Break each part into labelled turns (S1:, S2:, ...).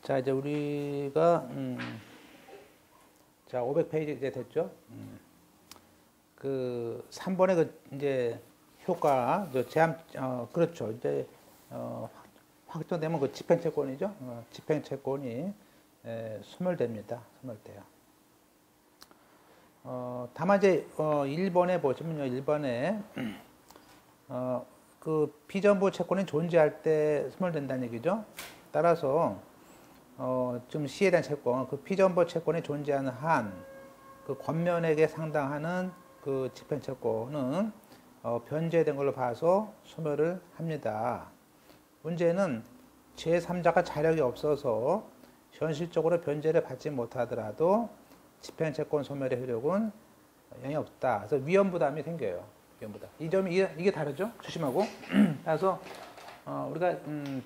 S1: 자, 이제 우리가, 자, 500페이지 이제 됐죠? 그, 3번의 그, 이제, 효과, 그렇죠. 이제, 확정되면 그 집행채권이죠? 집행채권이, 소멸됩니다. 소멸돼요. 다만 이제, 1번에 보시면요, 1번에, 그, 피전부 채권이 존재할 때 소멸된다는 얘기죠? 따라서, 지금 C에 대한 채권, 그 피전부 채권이 존재하는 한, 그 권면에게 상당하는 그 집행채권은 변제된 걸로 봐서 소멸을 합니다. 문제는 제3자가 자력이 없어서 현실적으로 변제를 받지 못하더라도 집행채권 소멸의 효력은 영향이 없다. 그래서 위험부담이 생겨요. 위험부담. 이 점이 이게 다르죠? 조심하고. 그래서 우리가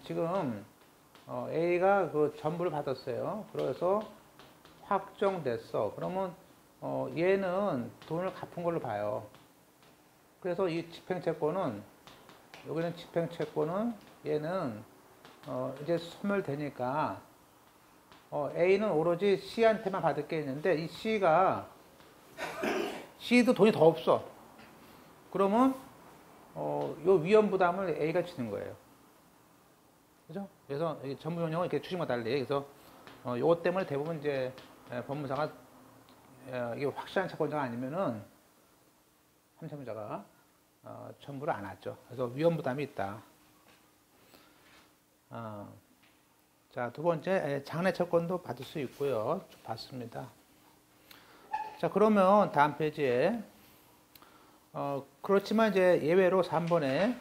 S1: 지금 A가 그 전부를 받았어요. 그래서 확정됐어. 그러면 얘는 돈을 갚은 걸로 봐요. 그래서 이 집행채권은 여기는 집행채권은 얘는 이제 소멸되니까 A는 오로지 C한테만 받을 게 있는데 이 C도 돈이 더 없어. 그러면 요 위험 부담을 A가 지는 거예요. 그죠? 그래서 전부 명령은 이렇게 추심과 달리 그래서 요것 때문에 대부분 이제 법무사가 이게 확실한 채권자가 아니면은 함채무자가 전부를 안 하죠. 그래서 위험 부담이 있다. 자, 두 번째 장래 채권도 받을 수 있고요. 좀 봤습니다. 자, 그러면 다음 페이지에 그렇지만 이제 예외로 3번에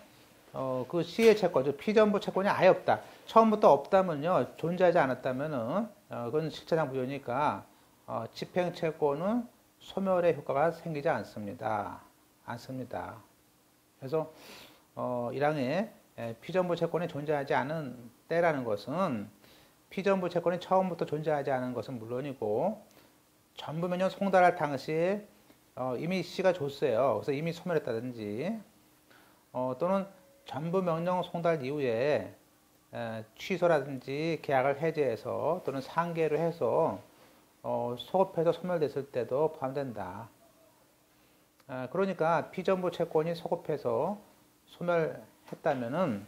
S1: 그 C의 채권, 피전부 채권이 아예 없다. 처음부터 없다면요, 존재하지 않았다면은, 그건 실체상 무효니까, 집행채권은 소멸의 효과가 생기지 않습니다. 그래서, 1항에 피전부 채권이 존재하지 않은 때라는 것은, 피전부 채권이 처음부터 존재하지 않은 것은 물론이고, 전부 명령 송달할 당시에, 이미 C가 줬어요. 그래서 이미 소멸했다든지, 또는 전부 명령 송달 이후에 취소라든지 계약을 해제해서 또는 상계를 해서 소급해서 소멸됐을 때도 포함된다. 그러니까 피전부 채권이 소급해서 소멸했다면은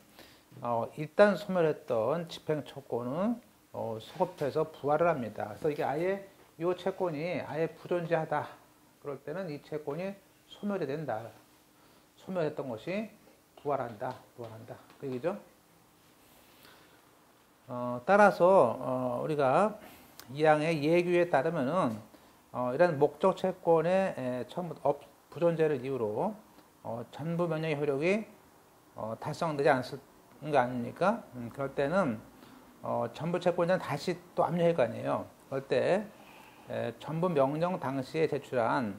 S1: 일단 소멸했던 집행채권은 소급해서 부활을 합니다. 그래서 이게 아예 이 채권이 아예 부존재하다. 그럴 때는 이 채권이 소멸이 된다. 소멸했던 것이 부활한다. 그 얘기죠. 따라서 우리가 2항의 예규에 따르면은 이런 목적 채권의 처음부터 부존재를 이유로 전부 명령의 효력이 달성되지 않았을 거 아닙니까? 그럴 때는 전부 채권자는 다시 또 압류할 거 아니에요. 그럴 때 전부 명령 당시에 제출한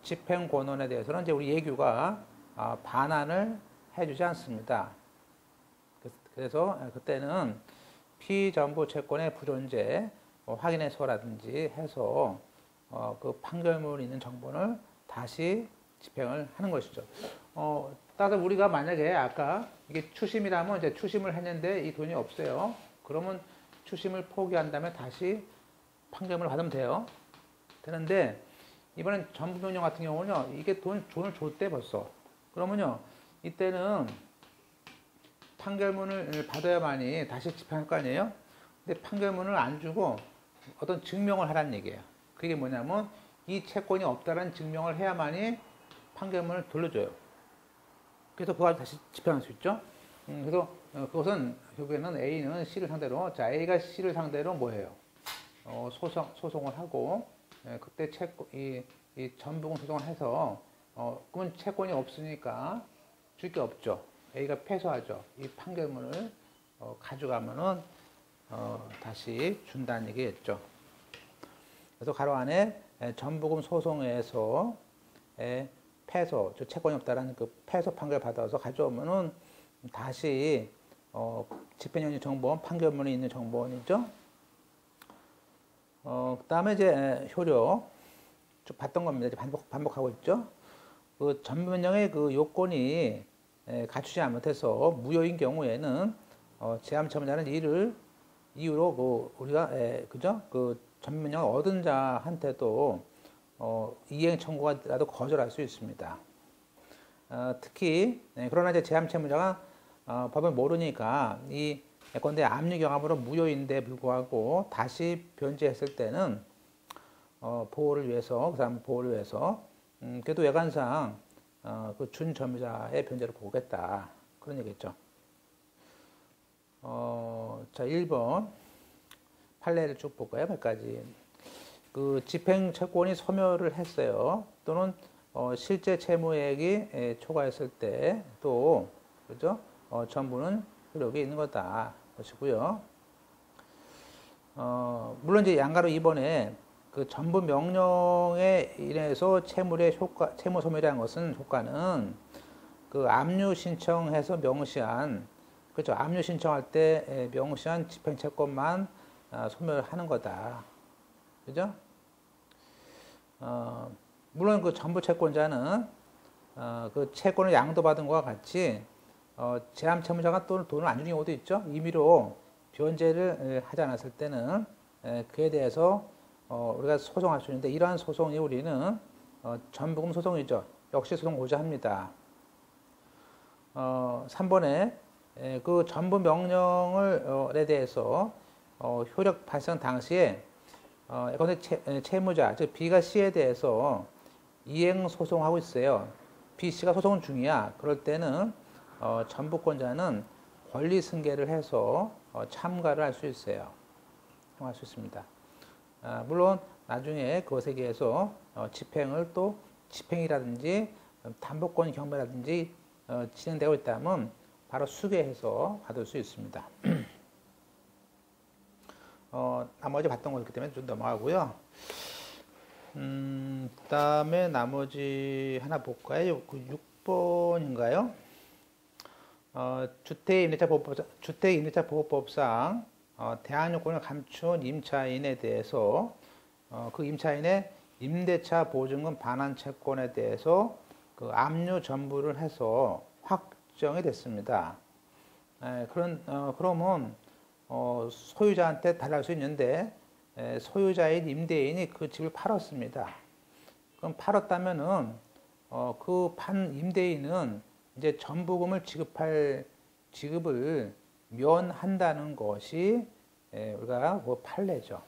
S1: 집행권원에 대해서는 이제 우리 예규가 반환을 해주지 않습니다. 그래서 그때는 피전부 채권의 부존재 확인해서라든지 해서 그 판결문에 있는 정보를 다시 집행을 하는 것이죠. 따라서 우리가 만약에 아까 이게 추심이라면 이제 추심을 했는데 이 돈이 없어요. 그러면 추심을 포기한 다음에 다시 판결문을 받으면 돼요. 되는데 이번엔 전부 명령 같은 경우는요, 이게 돈을 줬대 벌써. 그러면요, 이때는 판결문을 받아야만이 다시 집행할 거 아니에요? 근데 판결문을 안 주고 어떤 증명을 하라는 얘기예요. 그게 뭐냐면 이 채권이 없다는 증명을 해야만이 판결문을 돌려줘요. 그래서 그걸 다시 집행할 수 있죠. 그래서 그것은 결국에는 A는 C를 상대로, 자, A가 C를 상대로 뭐예요? 소송을 하고 그때 이 전부금 소송을 해서 그러면 채권이 없으니까 줄 게 없죠. A가 패소하죠. 이 판결문을 가져가면은 다시 준다는 얘기겠죠. 그래서 가로 안에 전부금 소송에서 패소, 채권이 없다라는 그 패소 판결 받아서 가져오면은 다시 집행연유 정보원, 판결문에 있는 정보원이죠. 그 다음에 이제 효력 쭉 봤던 겁니다. 이제 반복하고 있죠. 그 전부명령의 그 요건이 갖추지 못해서 무효인 경우에는 제함처분자는 이유로 우리가 그죠? 그 전면령을 얻은 자한테도 이행 청구가라도 거절할 수 있습니다. 특히 그러나 이제 제함 채무자가 법을 모르니까 이 예컨대 압류 경함으로 무효인데 불구하고 다시 변제했을 때는 보호를 위해서 그 사람 보호를 위해서 그래도 외관상 그 준점유자의 변제를 보겠다 그런 얘기겠죠. 자 1번 판례를 쭉 볼까요? 몇 가지. 그 집행 채권이 소멸을 했어요. 또는 실제 채무액이 초과했을 때 또 그죠? 전부는 효력이 있는 거다 것이고요. 물론 이제 양가로 이번에 그 전부 명령에 인해서 채무의 효과, 채무 소멸이라는 것은 효과는 그 압류 신청해서 명시한 그렇죠. 압류 신청할 때 명시한 집행 채권만 소멸하는 거다. 그죠? 물론 그 전부 채권자는 그 채권을 양도받은 것과 같이 제함 채무자가 또 돈을 안 주는 경우도 있죠. 임의로 변제를 하지 않았을 때는 그에 대해서 우리가 소송할 수 있는데 이러한 소송이 우리는 전부금 소송이죠. 역시 소송 고지합니다. 3번에 그 전부 명령을에 대해서 효력 발생 당시에 예컨대 채무자 즉 B가 C에 대해서 이행 소송하고 있어요. B, C가 소송 중이야. 그럴 때는 전부권자는 권리 승계를 해서 참가를 할 수 있어요. 할 수 있습니다. 물론 나중에 그것에 대해서 집행을 또 집행이라든지 담보권 경매라든지 진행되고 있다면 바로 수개해서 받을 수 있습니다. 나머지 봤던 거였기 때문에 좀 넘어가고요. 그다음에 나머지 하나 볼까요? 그 6번인가요? 주택임대차보호법상 대항요건을 감춘 임차인에 대해서 그 임차인의 임대차 보증금 반환 채권에 대해서 그 압류 전부를 해서 확정이 됐습니다. 그러면 소유자한테 달라할 수 있는데 소유자인 임대인이 그 집을 팔았습니다. 그럼 팔았다면은 그 판 임대인은 이제 전부금을 지급을 면한다는 것이 우리가 그 판례죠.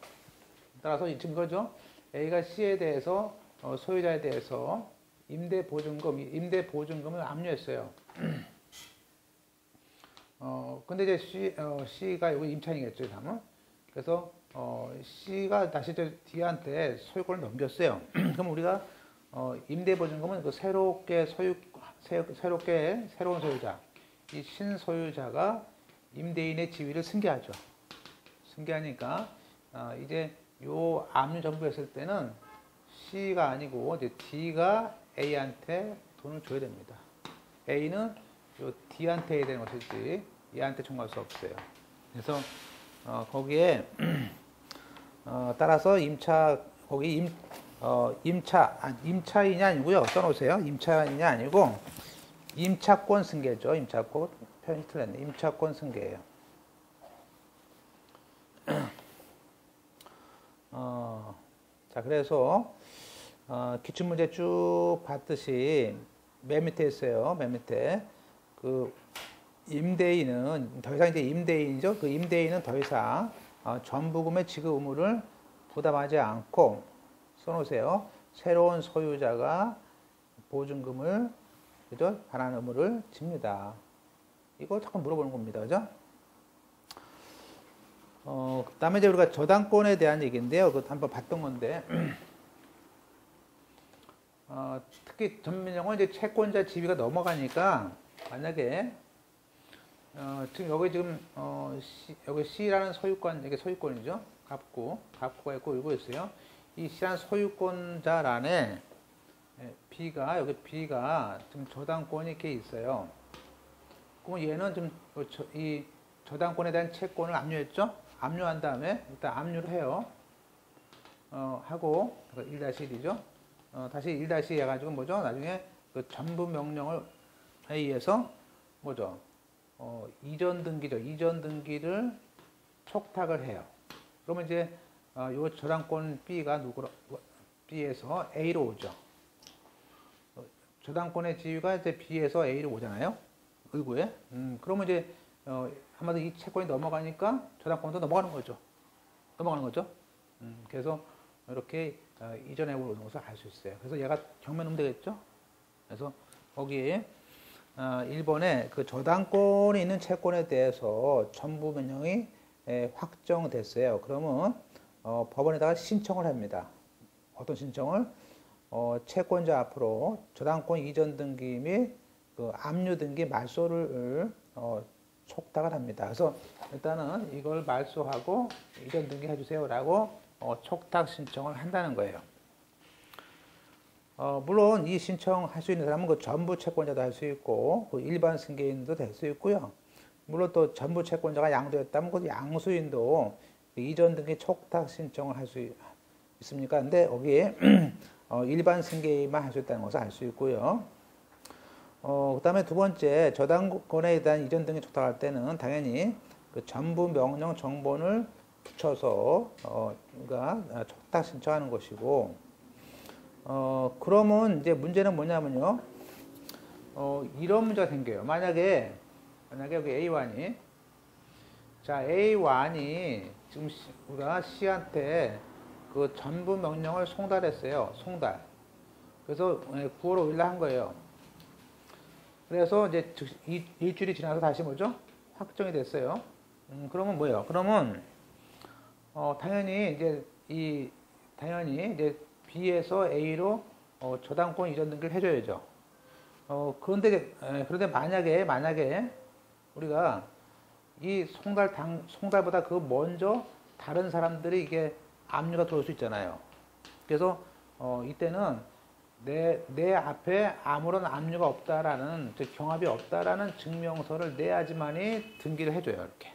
S1: 따라서 지금 이거죠. A가 C에 대해서 소유자에 대해서 임대 보증금을 압류했어요. 근데 이제 C가 여기 임차인이겠죠, 다음은. 그래서 C가 다시 D한테 소유권을 넘겼어요. 그럼 우리가 임대 보증금은 그 새로운 소유자, 이 신소유자가 임대인의 지위를 승계하죠. 승계하니까 이제 요 압류 전부했을 때는 C가 아니고 이제 D가 A한테 돈을 줘야 됩니다. A는 요 D한테 해야 되는 것이지 얘한테 청구할 수 없어요. 그래서 거기에 따라서 임차인이 아니고요. 써놓으세요. 임차인이 아니고 임차권 승계죠. 임차권 표현이 틀렸네. 임차권 승계예요. 자, 그래서 기출문제 쭉 봤듯이 맨 밑에 있어요. 맨 밑에 그 임대인은 더 이상 이제 임대인이죠. 그 임대인은 더 이상 전부금의 지급 의무를 부담하지 않고 써놓으세요. 새로운 소유자가 보증금을 그죠? 반환 의무를 집니다. 이거 잠깐 물어보는 겁니다. 그죠? 그다음에 이제 우리가 저당권에 대한 얘기인데요. 그것도 한번 봤던 건데 특히 전면적은 이제 채권자 지위가 넘어가니까 만약에 지금 여기 여기 C라는 소유권, 이게 소유권이죠. 갑구가 있고 이거 있어요. 이 C라는 소유권자란에 여기 B가 지금 저당권이 이렇게 있어요. 그럼 얘는 지금 이 저당권에 대한 채권을 압류했죠. 압류한 다음에 일단 압류를 해요. 하고 1-1이죠. 다시 1- 해가지고 뭐죠? 나중에 그 전부 명령을 의해서 뭐죠? 이전 등기를 촉탁을 해요. 그러면 이제 요 저당권 B가 B에서 A로 오죠. 저당권의 지위가 이제 B에서 A로 오잖아요. 의구에. 그러면 이제 한마디로 이 채권이 넘어가니까 저당권도 넘어가는 거죠. 그래서 이렇게 이전 액으로 오는 것을 알 수 있어요. 그래서 얘가 경매 오면 되겠죠. 그래서 거기에 1번에 그 저당권이 있는 채권에 대해서 전부 변형이 확정됐어요. 그러면 법원에다가 신청을 합니다. 어떤 신청을? 채권자 앞으로 저당권 이전 등기 및 그 압류 등기 말소를 촉탁을 합니다. 그래서 일단은 이걸 말소하고 이전 등기 해주세요라고 촉탁 신청을 한다는 거예요. 물론 이 신청할 수 있는 사람은 그 전부 채권자도 할 수 있고 그 일반 승계인도 될 수 있고요. 물론 또 전부 채권자가 양도했다면 그 양수인도 이전 등기 촉탁 신청을 할 수 있습니까? 근데 거기에 일반 승계인만 할 수 있다는 것을 알 수 있고요. 그 다음에 두 번째, 저당권에 대한 이전 등기 촉탁할 때는 당연히 그 전부 명령 정본을 붙여서 그러니까 촉탁 신청하는 것이고, 그러면 이제 문제는 뭐냐면요. 이런 문제가 생겨요. 만약에 여기 A1이, 자, A1이 지금 우리가 C한테 그 전부 명령을 송달했어요. 송달. 그래서 9월 5일 날 한 거예요. 그래서 이제 일주일이 지나서 다시 뭐죠? 확정이 됐어요. 그러면 뭐예요? 그러면 당연히 이제 B에서 A로 저당권 이전 등기를 해줘야죠. 그런데 만약에 우리가 이 송달보다 그 먼저 다른 사람들이 이게 압류가 들어올 수 있잖아요. 그래서 이때는 내 앞에 아무런 압류가 없다라는, 즉 경합이 없다라는 증명서를 내야지만이 등기를 해줘요. 이렇게.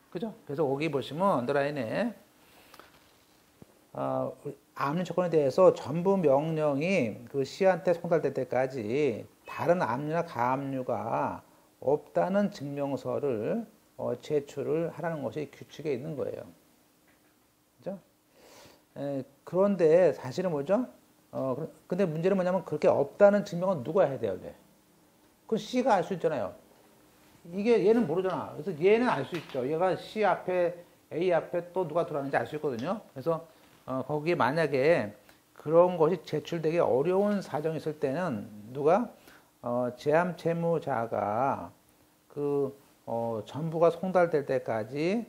S1: 그죠? 그래서 거기 보시면 언더라인에 압류 조건에 대해서 전부 명령이 그 C한테 송달될 때까지 다른 압류나 가압류가 없다는 증명서를 제출을 하라는 것이 규칙에 있는 거예요. 그죠? 그런데 사실은 뭐죠? 근데 문제는 뭐냐면 그렇게 없다는 증명은 누가 해야 돼요? 그건 C가 알 수 있잖아요. 얘는 모르잖아. 그래서 얘는 알 수 있죠. 얘가 C 앞에, A 앞에 또 누가 들어왔는지 알 수 있거든요. 그래서 거기에 만약에 그런 것이 제출되기 어려운 사정이 있을 때는 누가 제함 채무자가 그 전부가 송달될 때까지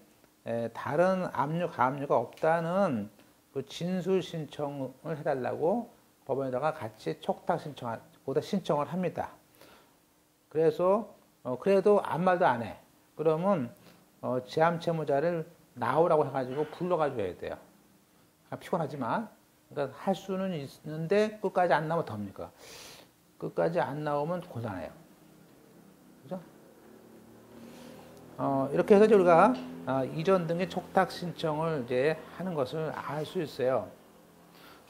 S1: 다른 압류, 가압류가 없다는 그 진술 신청을 해달라고 법원에다가 같이 촉탁 신청을 합니다. 그래서 그래도 아무 말도 안 해. 그러면 제함 채무자를 나오라고 해가지고 불러가지고 해야 돼요. 피곤하지만, 그러니까 할 수는 있는데 끝까지 안 나오면 더합니까? 끝까지 안 나오면 곤란해요. 그죠? 이렇게 해서 우리가 이전 등기 촉탁 신청을 이제 하는 것을 알 수 있어요.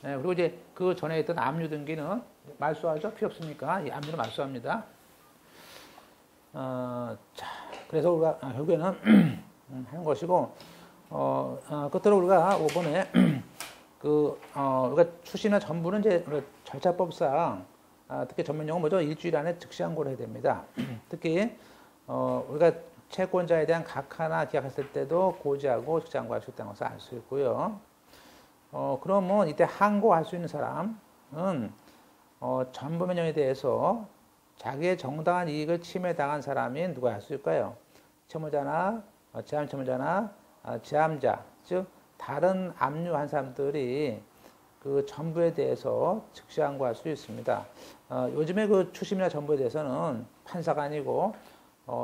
S1: 그리고 이제 그 전에 있던 압류 등기는 말소하죠? 필요 없으니까 이 압류는 말소합니다. 자, 그래서 우리가 결국에는 하는 것이고, 끝으로 우리가 이번에 우리가 출시나 전부는 이제 절차법상 특히 전문용어는 뭐죠? 일주일 안에 즉시 항고를 해야 됩니다. 특히 우리가 채권자에 대한 각하나 계약했을 때도 고지하고 즉시 항고할 수 있다는 것을 알 수 있고요. 그러면 이때 항고할 수 있는 사람은 전부 변형에 대해서 자기의 정당한 이익을 침해당한 사람이 누가 할 수 있을까요? 채무자나 제함 채무자나 제함자, 즉 다른 압류한 사람들이 그 전부에 대해서 즉시 항고할 수 있습니다. 요즘에 그 추심이나 전부에 대해서는 판사가 아니고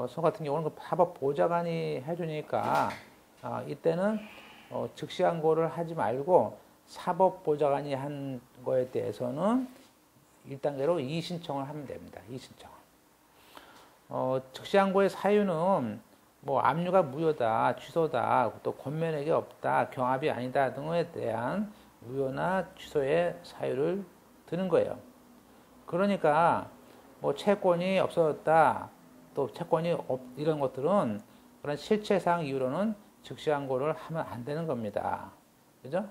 S1: 소 같은 경우는 그 합법 보좌관이 해주니까 이때는 즉시 항고를 하지 말고 사법 보좌관이 한 거에 대해서는 1단계로 이의신청을 하면 됩니다. 이의신청. 즉시 항고의 사유는 뭐 압류가 무효다, 취소다, 또 권면액이 없다, 경합이 아니다 등에 대한 무효나 취소의 사유를 드는 거예요. 그러니까 뭐 채권이 없어졌다, 또 채권이 이런 것들은 그런 실체상 이유로는 즉시항고를 하면 안 되는 겁니다. 그죠?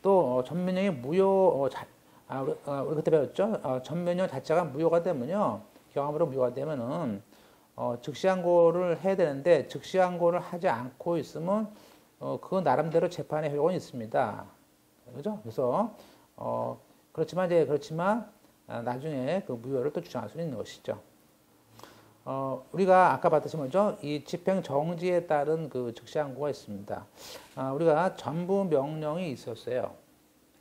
S1: 또 전면형이 우리 그때 배웠죠? 전면형 자체가 무효가 되면요, 경함으로 무효가 되면은 즉시항고를 해야 되는데 즉시항고를 하지 않고 있으면 그 나름대로 재판의 효력은 있습니다. 그죠? 그래서 그렇지만 나중에 그 무효를 또 주장할 수 있는 것이죠. 우리가 아까 봤듯이 뭐죠? 이 집행 정지에 따른 그 즉시항고가 있습니다. 우리가 전부 명령이 있었어요.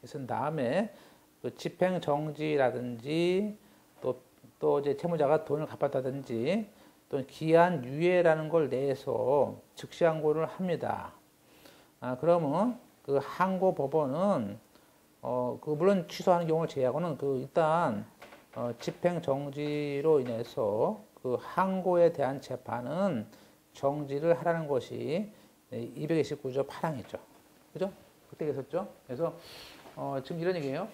S1: 있은 다음에 그 집행 정지라든지 또 이제 채무자가 돈을 갚았다든지 또 기한 유예라는 걸 내서 즉시항고를 합니다. 그러면 그 항고 법원은 물론 취소하는 경우를 제외하고는 일단 집행 정지로 인해서 그 항고에 대한 재판은 정지를 하라는 것이 229조 8항이죠. 그죠? 그때 있었죠? 그래서 지금 이런 얘기예요.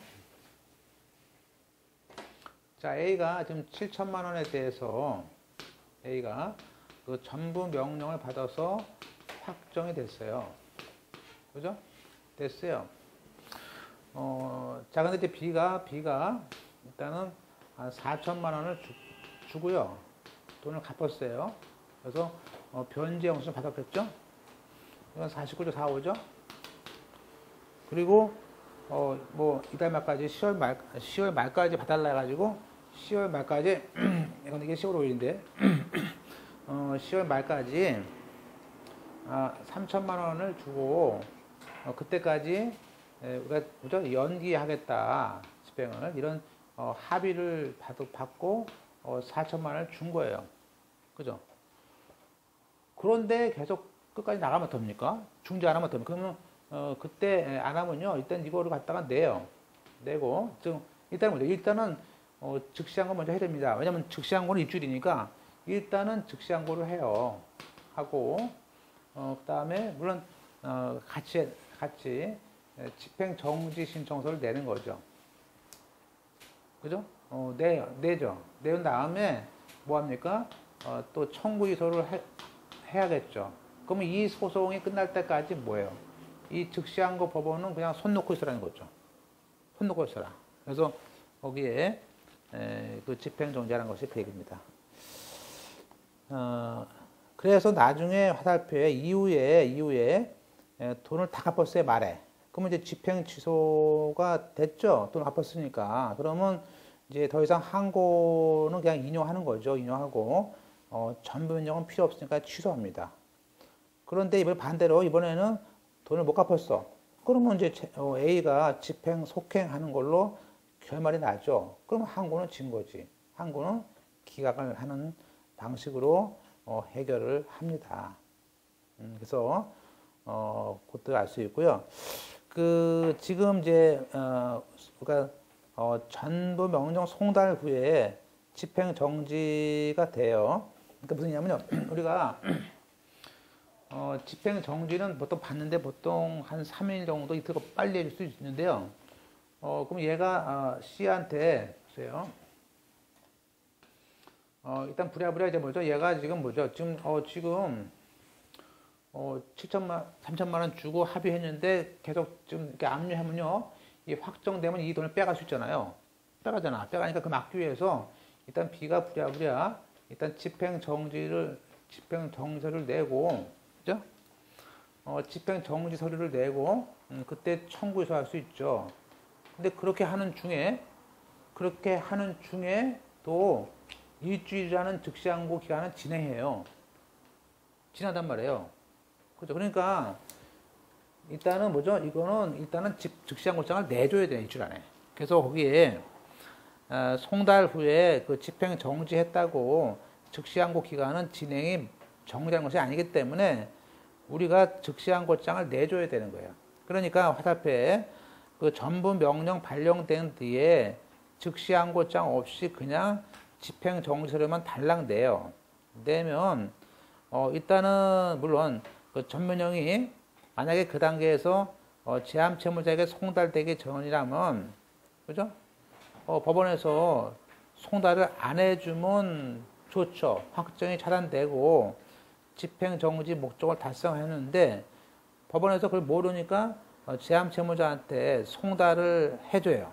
S1: 자, A가 지금 7천만 원에 대해서 A가 그 전부 명령을 받아서 확정이 됐어요. 그죠? 됐어요. 자, 근데 이제 B가 일단은 한 4천만 원을 주고요. 돈을 갚았어요. 그래서 변제 영수증 받았겠죠? 이건 49조 45죠? 그리고 이달 말까지 10월 말까지 봐달라 해가지고 10월 말까지 이건 이게 10월 5일인데 10월 말까지 3천만 원을 주고 그때까지 우리가 뭐죠? 연기하겠다 집행을 이런 합의를 받고 4천만 원을 준 거예요. 그죠? 그런데 계속 끝까지 나가면 됩니까? 중지 안 하면 됩니까? 그러면 그때 안 하면요, 일단 이거를 갖다가 내고, 일단은 뭐죠? 일단은, 즉시항고 먼저 해야 됩니다. 왜냐면 즉시항고는 입주일이니까, 일단은 즉시항고를 해요. 하고, 그 다음에, 물론, 같이 집행정지 신청서를 내는 거죠. 그죠? 내죠. 내온 다음에, 뭐 합니까? 또 청구 이소를 해야겠죠. 그러면 이 소송이 끝날 때까지 뭐예요? 이 즉시항고 법원은 그냥 손 놓고 있으라는 거죠. 손 놓고 있어라. 그래서 거기에 그 집행정지라는 것이 그 얘기입니다. 그래서 나중에 화살표에 이후에 돈을 다 갚았어요, 말에. 그러면 이제 집행 취소가 됐죠. 돈 갚았으니까. 그러면 이제 더 이상 항고는 그냥 인용하는 거죠. 인용하고 전부 변경은 필요 없으니까 취소합니다. 그런데 이번에는 돈을 못 갚았어. 그러면 이제 A가 집행 속행하는 걸로 결말이 나죠. 그럼 항고는 진 거지. 항고는 기각을 하는 방식으로 해결을 합니다. 그래서 그것도 알 수 있고요. 지금 이제 그러니까 전부 명령 송달 후에 집행 정지가 돼요. 그러니까 무슨 얘기냐면요. 우리가 집행 정지는 보통 받는데 보통 한 3일 정도 이틀 빨리 해줄 수 있는데요. 그럼 얘가 C한테 보세요. 일단 부랴부랴 이제 뭐죠? 얘가 지금 뭐죠? 지금 3천만 원 주고 합의했는데 계속 지금 이렇게 압류하면요. 이 확정되면 이 돈을 빼갈 수 있잖아요. 빼가니까 그 막기 위해서 일단 B가 부랴부랴 일단 집행 정지서를 내고, 그죠? 집행 정지 서류를 내고, 그때 청구 이소할 수 있죠. 근데 그렇게 하는 중에 또 일주일이라는 즉시항고 기간은 진행해요. 지나단 말이에요. 그죠? 그러니까 일단은 뭐죠? 이거는 일단은 즉시항고장을 내줘야 돼요, 일주일 안에. 그래서 거기에 송달 후에 그 집행 정지했다고 즉시항고 기간은 진행이 정지한 것이 아니기 때문에 우리가 즉시항고장을 내줘야 되는 거예요. 그러니까 화살표에 그 전부 명령 발령된 뒤에 즉시항고장 없이 그냥 집행 정지서류만 달랑 내요. 내면 일단은 물론 그 전면형이 만약에 그 단계에서 제함 채무자에게 송달되기 전이라면, 그죠? 법원에서 송달을 안 해주면 좋죠. 확정이 차단되고 집행정지 목적을 달성했는데 법원에서 그걸 모르니까 제암 채무자한테 송달을 해줘요.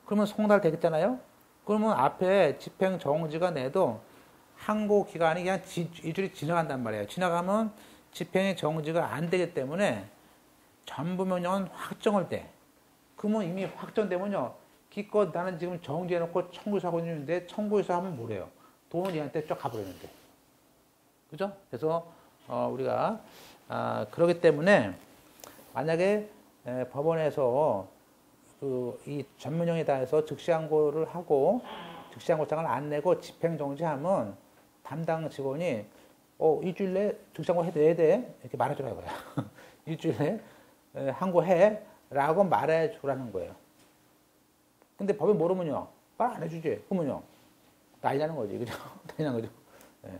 S1: 그러면 송달 되겠잖아요? 그러면 앞에 집행정지가 내도 항고 기간이 그냥 일주일이 지나간단 말이에요. 지나가면 집행의 정지가 안 되기 때문에 전부 명령은 확정을 돼. 그러면 이미 확정되면요. 기껏 나는 지금 정지해놓고 청구서 하고 있는데 청구서 하면 뭐래요? 돈은 얘한테 쫙 가버리는데. 그죠? 그래서 우리가 그러기 때문에 만약에 법원에서 이 전문형에 대해서 즉시항고를 하고 즉시항고장을 안 내고 집행정지하면 담당 직원이 일주일 내에 즉시항고 해야 돼 이렇게 말해주라고요. 일주일 내에 항고해 라고 말해주라는 거예요. 근데 법에 모르면요 말 안 해주지. 그러면요 난리 나는 거지. 그죠? 난리 나는 거죠. 네.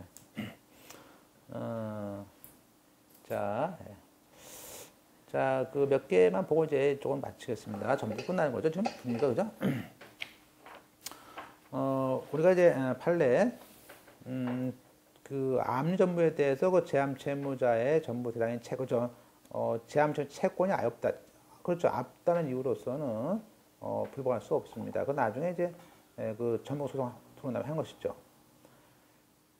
S1: 자, 그 몇 개만 보고 이제 조금 마치겠습니다. 전부 끝나는 거죠, 지금? 분위기가, 그죠? 우리가 이제 판례, 그 압류전부에 대해서 그 제암채무자의 전부 대상인 채권, 제암채무 채권이 아예 없다. 그렇죠. 없다는 이유로서는 불복할 수 없습니다. 그 나중에 이제 그 전부 소송을 한 것이죠.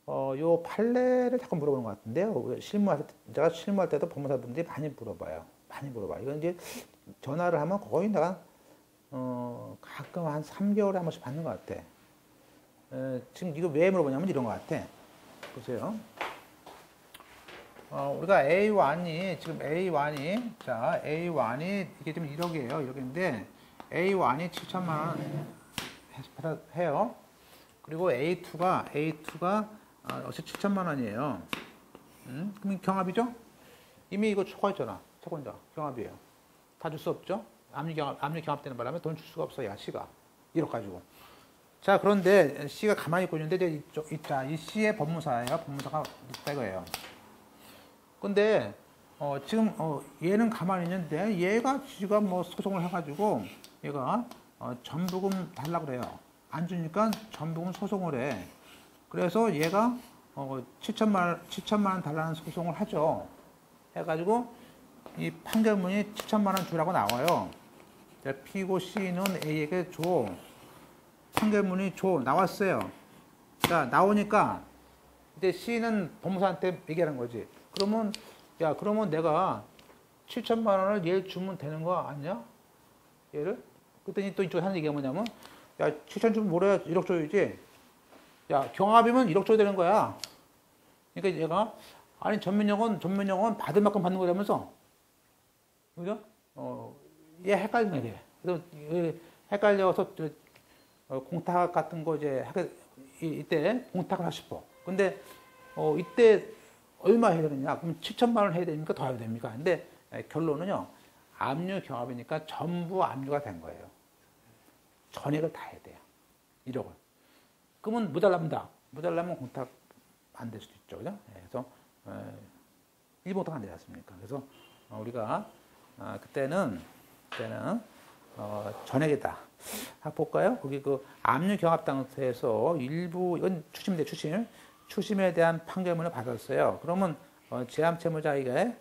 S1: 요 판례를 자꾸 물어보는 것 같은데요. 제가 실무할 때도 법무사분들이 많이 물어봐요. 이건 이제 전화를 하면 거의 내가 가끔 한 3개월에 한 번씩 받는 것 같아. 지금 이거 왜 물어보냐면 이런 것 같아. 보세요. 우리가 A1이 지금 A1이 이게 지금 1억이에요. 1억인데 A1이 7천만 원 해요. 그리고 A2가 어차피 7천만 원이에요. 그럼 경합이죠? 이미 이거 초과했잖아. 채권자 경합이에요. 다 줄 수 없죠? 압류 경합되는 바람에 돈 줄 수가 없어. C가 1억 가지고. 자, 그런데 C가 가만히 있고 있는데 이 C의 법무사예요. 법무사가 있다 이거예요. 근데 지금 얘는 가만히 있는데 지가 뭐 소송을 해가지고 얘가 전부금 달라고 그래요. 안 주니까 전부금 소송을 해. 그래서 얘가 7천만 원 달라는 소송을 하죠. 해가지고 이 판결문이 7천만 원 주라고 나와요. B고 C는 A에게 줘. 판결문이 나왔어요. 자, 나오니까 이제 C는 법무사한테 얘기하는 거지. 그러면 내가 7천만 원을 얘 주면 되는 거 아니냐? 얘를? 그랬더니 또 이쪽에 하는 얘기가 뭐냐면, 7천 주면 뭐래? 1억 줘야지. 경합이면 1억 줘야 되는 거야. 그러니까 얘가, 아니, 전면역은 받을 만큼 받는 거라면서. 그죠? 얘 헷갈리는 거야. 그래서 헷갈려서 공탁 같은 거 이때 공탁을 하고 싶어. 근데, 이때 얼마 해야 되느냐? 그럼 7천만 원 해야 됩니까? 더 해야 됩니까? 근데 결론은요, 압류 경합이니까 전부 압류가 된 거예요. 전액을 다 해야 돼요. 1억을. 그러면 모자라면 공탁 안 될 수도 있죠. 그죠? 그래서, 일봉탁 안 되지 않습니까? 그래서, 우리가, 그때는, 전액이다. 한번 볼까요? 거기 그 압류 경합 당사에서 일부, 이건 추심에 대한 판결문을 받았어요. 그러면, 제암 채무자에게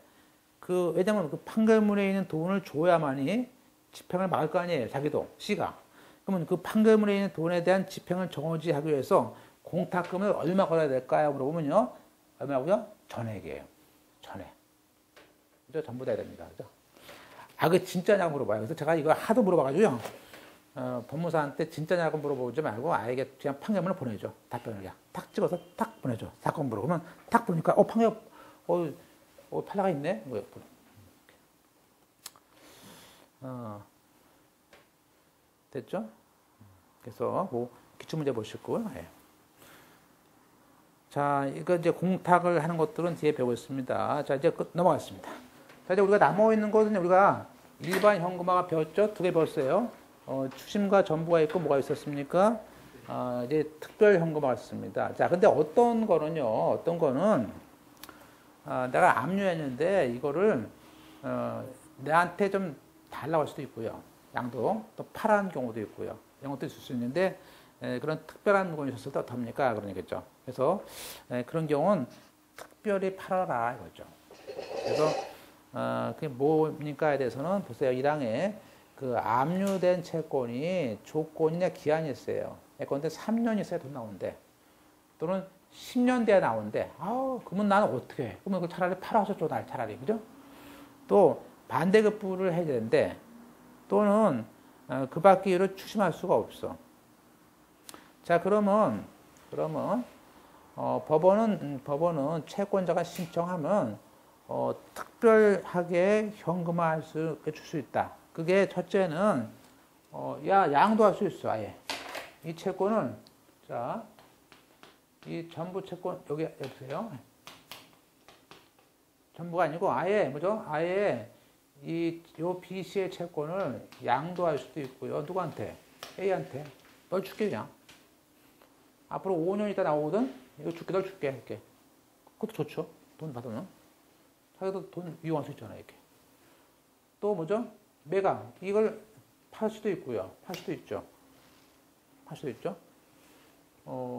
S1: 왜냐면 그 판결문에 있는 돈을 줘야만이 집행을 막을 거 아니에요. 자기도, C가. 그러면 그 판결문에 있는 돈에 대한 집행을 정지하기 위해서 공탁금을 얼마 걸어야 될까요? 물어보면요. 얼마고요? 전액이에요. 전액. 그죠? 전부 다 해야 됩니다. 그죠? 그게 진짜냐고 물어봐요. 그래서 제가 이거 하도 물어봐가지고요. 법무사한테 진짜냐고 물어보지 말고 아예 그냥 판결문을 보내줘. 답변을 그냥 탁 찍어서 탁 보내줘. 사건 물어보면 탁 보니까 판결, 판례가 있네? 됐죠? 그래서 기출문제 보시고요. 예. 자, 이거 이제 공탁을 하는 것들은 뒤에 배우겠습니다. 자, 이제 넘어가겠습니다. 자, 이제 우리가 남아있는 것은 우리가 일반 현금화가 배웠죠? 2개 배웠어요. 추심과 전부가 있고 뭐가 있었습니까? 이제 특별 현금화가 있습니다. 자, 근데 어떤 거는 내가 압류했는데 이거를 내한테 좀 달라고 할 수도 있고요. 양도 또 파란 경우도 있고요. 이런 것도 있을 수 있는데 그런 특별한 물건이 있었을 때 어떡합니까? 그런 얘기죠. 그래서 그런 경우는 특별히 팔아라 이거죠. 그래서 그게 뭡니까에 대해서는 보세요. 1항에 그 압류된 채권이 조건이나 기한이 있어요. 예컨대 3년 있어야 돈 나오는데 또는 10년 돼야 나오는데 그러면 나는 어떻게 해? 그러면 차라리 팔아서 줘, 날 차라리. 그죠? 또 반대급부를 해야 되는데 또는 그 밖의 이유를 추심할 수가 없어. 자, 그러면 법원은 채권자가 신청하면 특별하게 현금화할 수, 줄 수 있다. 그게 첫째는 양도할 수 있어. 아예 이 채권을 자, 이 전부 채권 여기 보세요. 전부가 아니고 아예 뭐죠? 아예 요 B 씨의 채권을 양도할 수도 있고요. 누구한테? A한테. 널 줄게 그냥. 앞으로 5년 있다 나오거든. 이거 줄게, 널 줄게 이렇게. 그것도 좋죠. 돈 받으면 자기도 돈 이용할 수 있잖아 이렇게. 또 뭐죠? 매각 이걸 팔 수도 있고요. 팔 수도 있죠.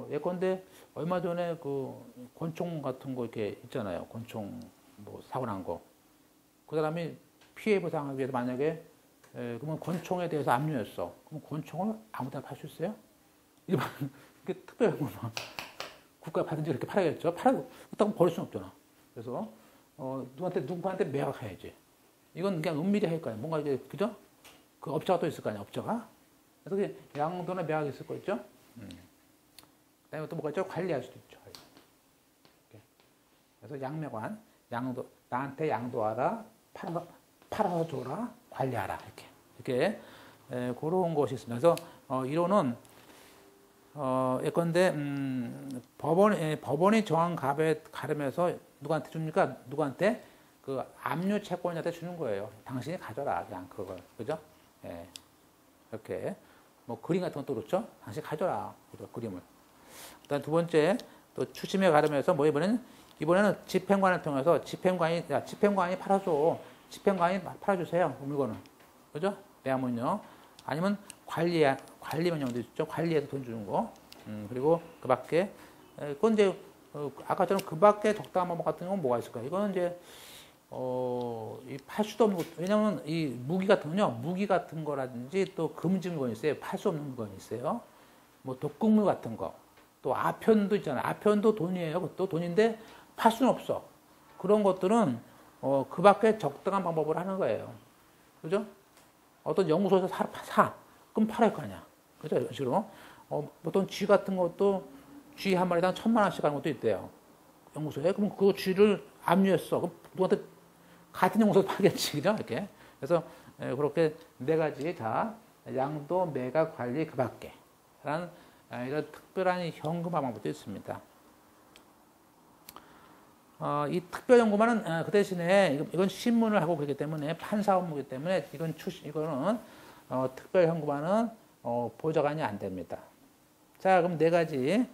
S1: 예컨대 얼마 전에 그 권총 같은 거 이렇게 있잖아요. 권총 뭐 사고 난 거. 그 사람이 피해 보상하기 위해서 만약에 그러면 권총에 대해서 압류했어. 그럼 권총을 아무 데나 팔 수 있어요? 일반 이게 특별한 거만 국가 받은 지 이렇게 팔아야겠죠. 그렇다고 버릴 수는 없잖아. 그래서 누구한테 매각해야지. 이건 그냥 은밀히 할 거야. 뭔가 이제 그죠? 그 업자가 또 있을 거 아니야. 업자가. 그래서 양도나 매각이 있을 거 있죠. 그다음에 또 뭐가 있죠? 관리할 수도 있죠. 그래서 양매관, 양도 나한테 양도하라, 팔아서 줘라, 관리하라 이렇게 그런 것이 있습니다. 그래서 이론은 예컨대 법원이 정한 값에 가름해서 누구한테 줍니까? 누구한테? 그 압류 채권자한테 주는 거예요. 당신이 가져라 그냥 그걸 그죠? 예. 이렇게 뭐 그림 같은 것도 그렇죠? 당신이 가져라 그림을. 그다음 두 번째 또 추심에 가름해서 뭐 이번에는 집행관을 통해서 집행관이 팔아줘. 집행관이 팔아주세요. 물건을. 그죠? 매화문요. 아니면 관리명령도 있죠. 관리해서 돈 주는 거. 그리고 그 밖에, 그건 이제, 아까처럼 그 밖에 적당한 방법 같은 경우는 뭐가 있을까요? 이거는 이제, 팔 수도 없는 것, 왜냐면 이 무기 같은 거라든지 또 금지 물건이 있어요. 팔 수 없는 물건이 있어요. 뭐 독극물 같은 거. 또 아편도 있잖아요. 아편도 돈이에요. 그것도 돈인데 팔 수는 없어. 그런 것들은 그 밖에 적당한 방법을 하는 거예요. 그죠? 어떤 연구소에서 사. 그럼 팔아야 할 거 아니야. 그죠? 이런 식으로. 어떤 쥐 같은 것도 쥐 한 마리당 1,000만 원씩 하는 것도 있대요. 연구소에. 그럼 그 쥐를 압류했어. 그럼 누구한테 같은 연구소에서 팔겠지. 그죠? 이렇게. 그래서 그렇게 네 가지 다 양도, 매각, 관리 그 밖에. 라는 이런 특별한 현금화 방법도 있습니다. 이 특별 현금화는 그 대신에 이건 신문을 하고 그렇기 때문에 판사 업무이기 때문에 이거는 특별 현금화는 보좌관이 안 됩니다. 자, 그럼 네 가지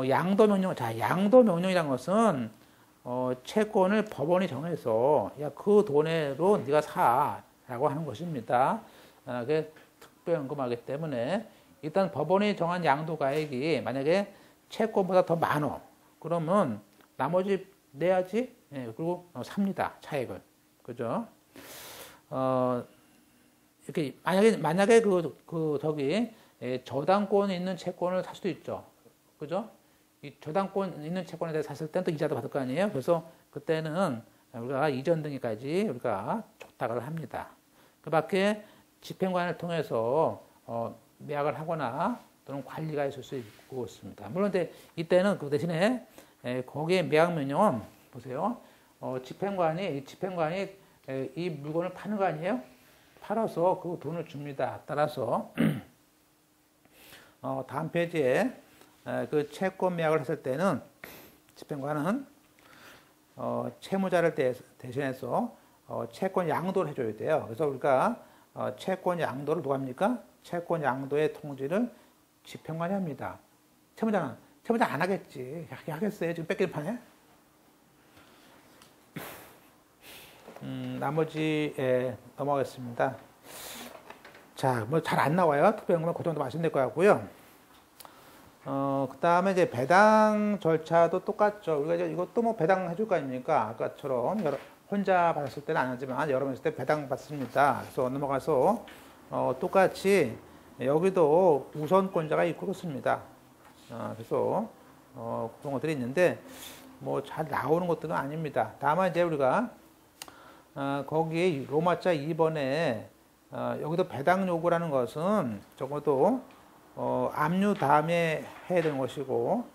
S1: 양도 명령. 자, 양도 명령이란 것은 채권을 법원이 정해서 야, 그 돈으로 네가 사라고 하는 것입니다. 그게 특별 현금화이기 때문에 일단 법원이 정한 양도 가액이 만약에 채권보다 더 많어. 그러면 나머지 내야지. 예, 그리고 삽니다. 차액을. 그죠? 이렇게 만약에 저당권이 있는 채권을 살 수도 있죠. 그죠? 이 저당권 있는 채권에 대해서 샀을 때는 또 이자도 받을 거 아니에요. 그래서 그때는 우리가 이전 등기까지 우리가 촉탁을 합니다. 그 밖에 집행관을 통해서 매각을 하거나 또는 관리가 있을 수 있고 있습니다. 물론 이때는 그 대신에 거기에 매각 명령은 보세요. 집행관이 이 물건을 파는 거 아니에요? 팔아서 그 돈을 줍니다. 따라서 다음 페이지에 그 채권 매각을 했을 때는 집행관은 채무자를 대신해서 채권 양도를 해줘야 돼요. 그래서 우리가 채권 양도를 누가 합니까? 채권 양도의 통지를 집행관이 합니다. 채무자 안 하겠지. 하겠어요? 지금 뺏기는 판에? 나머지에 넘어가겠습니다. 자, 뭐 잘 안 나와요. 특별한 것만 그 정도 마시면 될 것 같고요. 그 다음에 이제 배당 절차도 똑같죠. 우리가 이제 이것도 뭐 배당 해줄 거 아닙니까? 아까처럼 혼자 받았을 때는 안 하지만 여러 명 있을 때 배당 받습니다. 그래서 넘어가서 똑같이 여기도 우선권자가 있고 그렇습니다. 그래서 그런 것들이 있는데 뭐 잘 나오는 것들은 아닙니다. 다만 이제 우리가 거기 로마자 2번에 여기도 배당 요구라는 것은 적어도 압류 다음에 해야 되는 것이고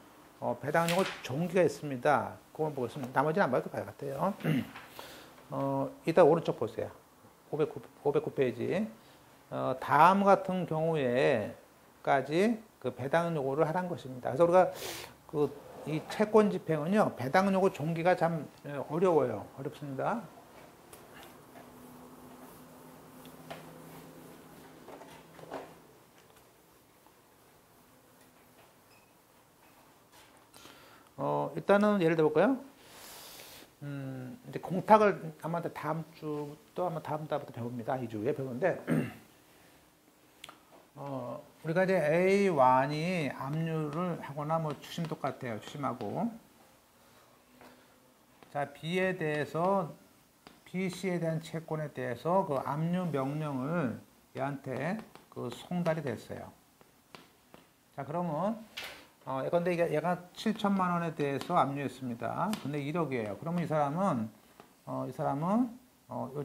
S1: 배당 요구 종기가 있습니다. 그건 보겠습니다. 나머지는 안 봐도 될 것 같아요. 이따 오른쪽 보세요. 509페이지. 다음 같은 경우에까지 그 배당 요구를 하라는 것입니다. 그래서 우리가 이 채권 집행은요, 배당 요구 종기가 참 어려워요. 어렵습니다. 일단은 예를 들어볼까요? 이제 공탁을 아마 다음 주도 아마 다음 달부터 배웁니다. 2주에 배우는데, 우리가 이제 A1이 압류를 하거나 뭐 추심 똑같아요. 추심하고. 자, B에 대해서, BC에 대한 채권에 대해서 그 압류 명령을 얘한테 그 송달이 됐어요. 자, 그러면, 예컨대 얘가 7천만 원에 대해서 압류했습니다. 근데 1억이에요. 그러면 이 사람은 요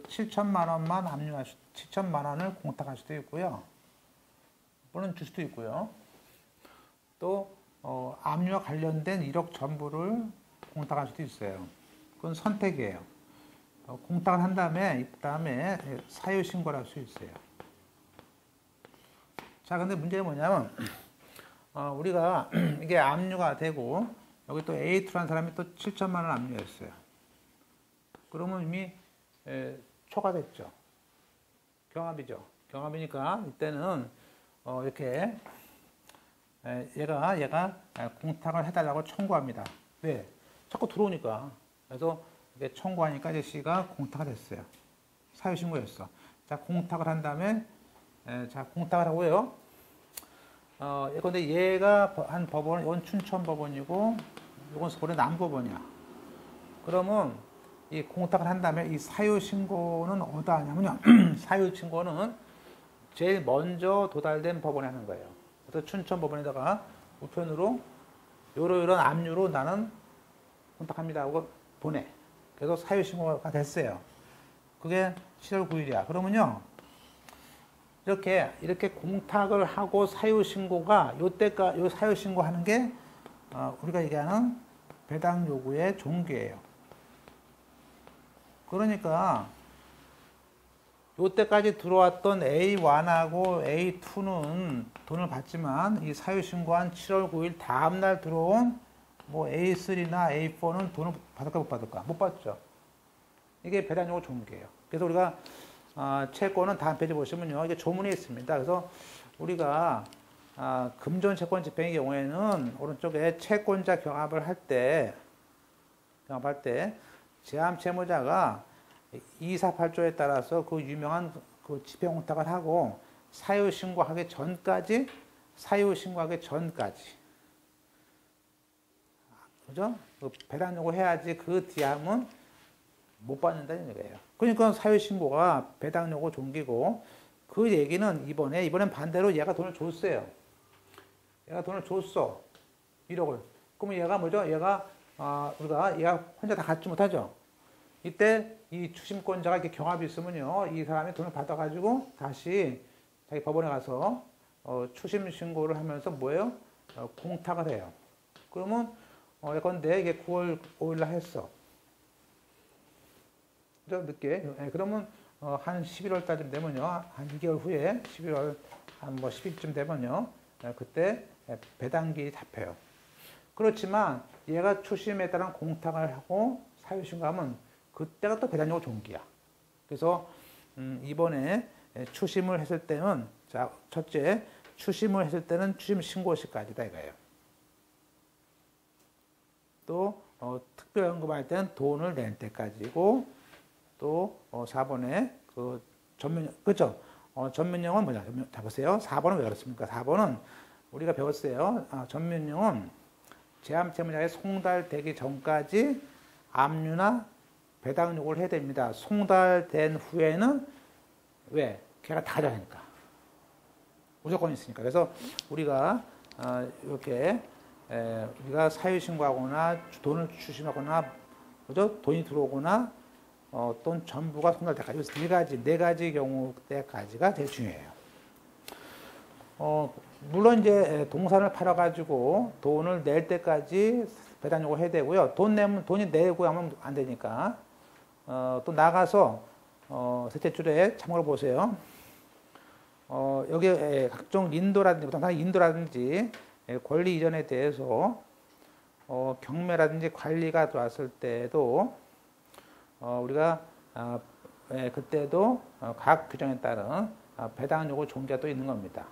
S1: 7천만 원만 7천만 원을 공탁할 수도 있고요. 또는 줄 수도 있고요. 또, 압류와 관련된 1억 전부를 공탁할 수도 있어요. 그건 선택이에요. 공탁을 한 다음에, 그 다음에 사유신고를 할 수 있어요. 자, 근데 문제는 뭐냐면, 우리가 이게 압류가 되고 여기 또 A2라는 사람이 또 7천만 원 압류했어요. 그러면 이미 초과됐죠. 경합이죠. 경합이니까 이때는 이렇게 얘가 공탁을 해달라고 청구합니다. 왜? 자꾸 들어오니까. 그래서 이게 청구하니까 이제 C가 공탁을 했어요. 사유신고였어. 자, 공탁을 한 다음에 자, 공탁을 하고요. 근데 얘가 한 법원은, 이건 춘천법원이고, 이건 서울의 남법원이야. 그러면 이 공탁을 한 다음에 이 사유신고는 어디다 하냐면요. 사유신고는 제일 먼저 도달된 법원에 하는 거예요. 그래서 춘천법원에다가 우편으로 이런 압류로 나는 공탁합니다 하고 보내. 그래서 사유신고가 됐어요. 그게 7월 9일이야. 그러면요. 이렇게 공탁을 하고 사유신고가, 요 사유신고 하는 게, 우리가 얘기하는 배당 요구의 종기예요. 그러니까, 요때까지 들어왔던 A1하고 A2는 돈을 받지만, 이 사유신고한 7월 9일 다음날 들어온 뭐 A3나 A4는 돈을 받을까 못 받을까? 못 받죠. 이게 배당 요구 종기예요. 그래서 우리가 채권은 다음 페이지 보시면요. 이게 조문이 있습니다. 그래서 우리가 금전 채권 집행의 경우에는 오른쪽에 채권자 경합을 할 때 제함 채무자가 248조에 따라서 그 유명한 그 집행 공탁을 하고 사유 신고하기 전까지 그죠? 그 배당 요구 해야지 그 뒤하면 못 받는다는 얘기예요. 그러니까 사유신고가 배당 요구 종기고, 그 얘기는 이번엔 반대로 얘가 돈을 줬어요. 얘가 돈을 줬어. 1억을. 그러면 얘가 뭐죠? 얘가 혼자 다 갖지 못하죠. 이때 이 추심권자가 이렇게 경합이 있으면요. 이 사람이 돈을 받아가지고 다시 자기 법원에 가서 추심 신고를 하면서 뭐예요? 공탁을 해요. 그러면 예컨대 이게 9월 5일날 했어. 늦게. 그러면 한 11월 달쯤 되면요. 한 2개월 후에 11월 한 뭐 10일쯤 되면요. 그때 배당기일이 잡혀요. 그렇지만 얘가 추심에 따른 공탁을 하고 사유신고하면 그때가 또 배당 요구 종기야. 그래서 이번에 추심을 했을 때는, 자, 첫째, 추심을 했을 때는 추심 신고 시까지다 이거예요. 또 특별연금할 때는 돈을 낼 때까지고, 또 4번에 그 전면, 그죠? 전면령은 뭐냐? 자 보세요. 4번은 왜 그렇습니까? 4번은 우리가 배웠어요. 전면용은 제함 채무자의 송달되기 전까지 압류나 배당 요구를 해야 됩니다. 송달된 후에는 왜? 걔가 다 가져가니까. 무조건 있으니까. 그래서 우리가 이렇게 우리가 사유 신고하거나 돈을 추심하거나 그죠? 돈이 들어오거나 또는 전부가 송달 때까지 네 가지 경우 때까지가 제일 중요해요. 물론 이제 동산을 팔아가지고 돈을 낼 때까지 배당 요구를 해야 되고요. 돈이 내고 하면 안 되니까. 또 나가서 셋째 줄에 참고로 보세요. 여기 각종 인도라든지 권리 이전에 대해서 경매라든지 관리가 들어왔을 때도 우리가 그때도 각 규정에 따른 배당 요구 종지가 또 있는 겁니다.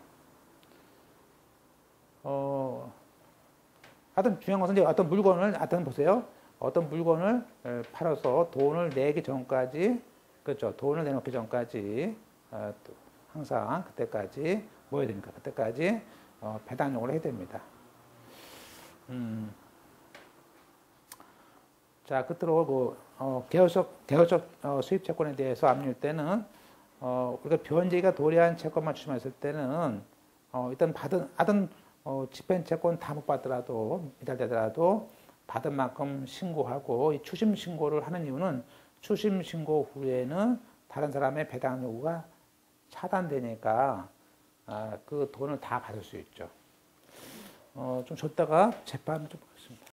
S1: 하여튼 중요한 것은 이제 보세요. 어떤 물건을 팔아서 돈을 내기 전까지, 그렇죠. 돈을 내놓기 전까지, 항상 그때까지 뭐 해야 됩니까? 그때까지 배당 요구를 해야 됩니다. 자, 끝으로 개별적 수입 채권에 대해서 압류할 때는 우리가 변제가 도래한 채권만 추심했을 때는 일단 받은 집행 채권 다 못 받더라도 미달되더라도 받은 만큼 신고하고 이 추심 신고를 하는 이유는 추심 신고 후에는 다른 사람의 배당 요구가 차단되니까 그 돈을 다 받을 수 있죠. 좀 줬다가 재판을 좀 보겠습니다.